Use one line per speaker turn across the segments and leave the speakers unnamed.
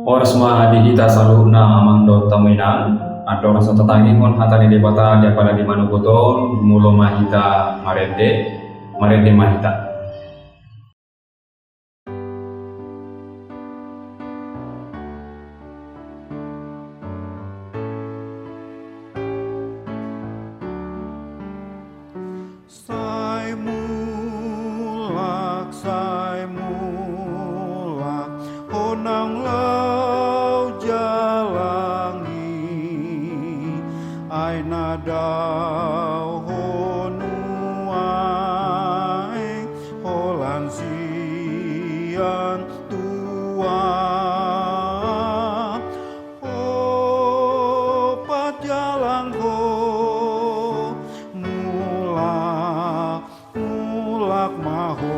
Orsma dihita saluna amang do taminang atau rasa tetangingon hatani debata dia pada di manukoton mulo mahita marede mahita.
Sai mulak honang lau jalangi ai nadau honuai holan sian tua opat jalang ho mulak maho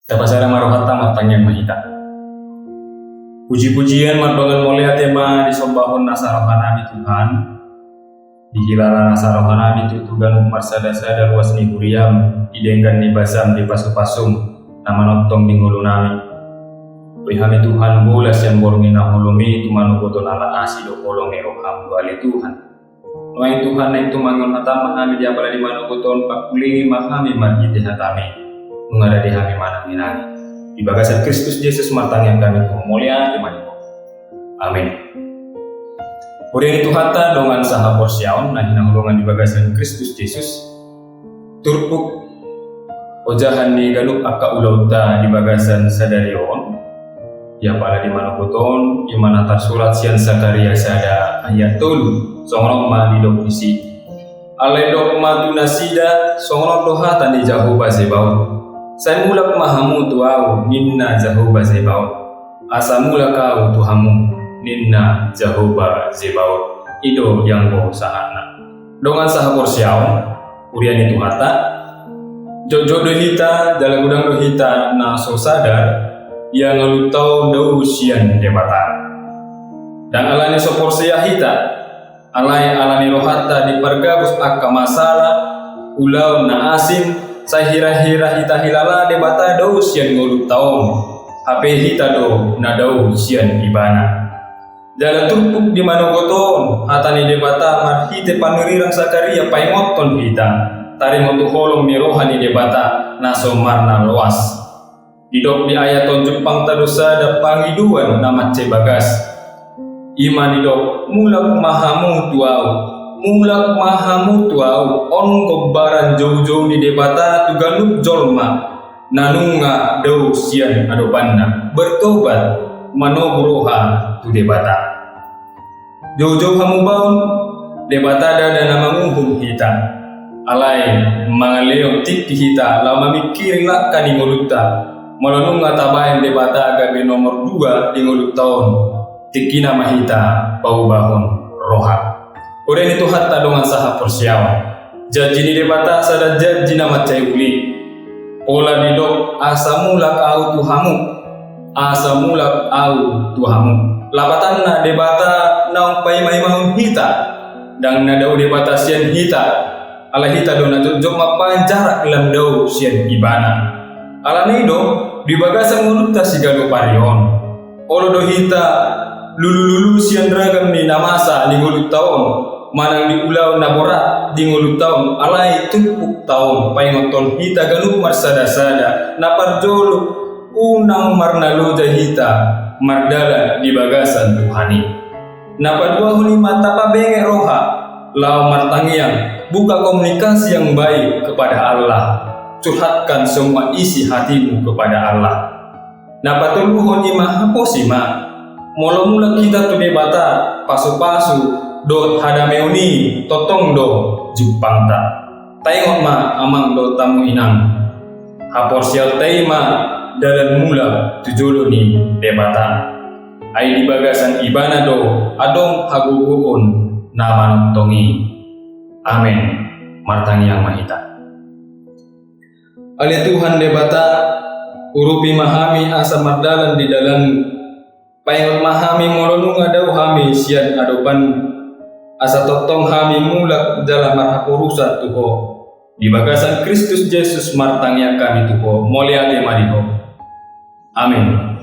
Tapasara marohata matangyan mahita. Puji-pujian marbangan mulia tema disombahon nasarohanami Tuhan. Dihilara nasarohanami tutugan marsada-sada luas ni huriam idenggan ni basam di pasu-pasum nama notong di ngulunami. Wihami Tuhan bolas yang borngina hulumi tumanukoton ala asido kolong eroham duali Tuhan. Nuai Tuhan na itu mangun hatam mahami dia pada di manukoton pakulingi mahami margiti hatami. Mengada di hami mana minani di bagasan Kristus Yesus matang yang kami mulia di maniko. Amin. Urian itu hatta dongan saha porsiaon nah hinahulungan di bagasan Kristus Yesus turpuk ojahan ni galup akka ulauta di bagasan sadarion ya pala di manukoton imana tarsurat sian Sakaria sada ayat tolu songrong ma di dokisi ale dogma tunasida songrong doha tani Jehovah Zebaoth. Saya mulak mahamu tuau ninna Jehovah Zebaoth. Asa mulak kau tuhamu ninna Jehovah Zebaoth. Ido yang bo sahana. Dongan saha porsiaon urian itu hata. Jojo dohita dalam gudang dohita na so sadar yang ngelutau dau sian debata. Dan alani so porsia hita. Alani rohata di pergabus akka masalah ulau na asin. Saya hira-hira hita hilala debata dau sian ngulut taong hape hita do na dau sian ibana jala turpuk di manogoton hatani debata marhite panurirang Sakaria paingoton hita tari motu holong ni rohani debata naso marna loas didok di ayat ton Jepang tadosa da pangiduan nama cebagas iman didok mulak mahamu tuau on kobaran jauh-jauh di debata tuganup jolma nanunga dau sian adopanda bertobat manoburoha tu debata jauh-jauh hamu baun debata ada nama nguhum hita alai mangaleo tik hita lama mikir lak kani ngoluta malanunga tabayan debata agabe nomor 2 di ngolut tahun tikina mahita bau bahon roha. Urian itu hatta dongan saha porsiawan. Jaji ni debata sada jaji nama cayuli. Ola didok asa mulak au tuhamu. Lapatan na debata naung paimai mahun hita. Dang na dau debata sian hita. Ala hita do na jok mapan jarak lam dau sian ibana. Ala nido di bagasan ngulukta sigalo parion. Olo do hita lulu sian ragam ni namasa ni ngulut taon. Manang di ulau nabora di ngulut taon alai tumpuk taon paingoton hita galup marsada-sada naparjolo unang marnaloja hita mardala di bagasan Tuhani napadua huni mata pabenge roha lau martangiang buka komunikasi yang baik kepada Allah curhatkan semua isi hatimu kepada Allah napatulu huni maha posima molo mula kita tu debata pasu-pasu do hadameuni totong do Jepangta tayong ma amang do tamu inang haporsial taima dalam mula tujolo ni debata ay di bagasan ibana do adong haguguon na manuntongi amen martangi yang mahita ali Tuhan debata urupi mahami asa mardalan di dalam Paingot mahami molonu ngadau hami sian adopan asa totong hami mulak dalam urusan Tuho. Di bagasan Kristus Yesus martangnya kami Tuho, mulia mariho. Amin.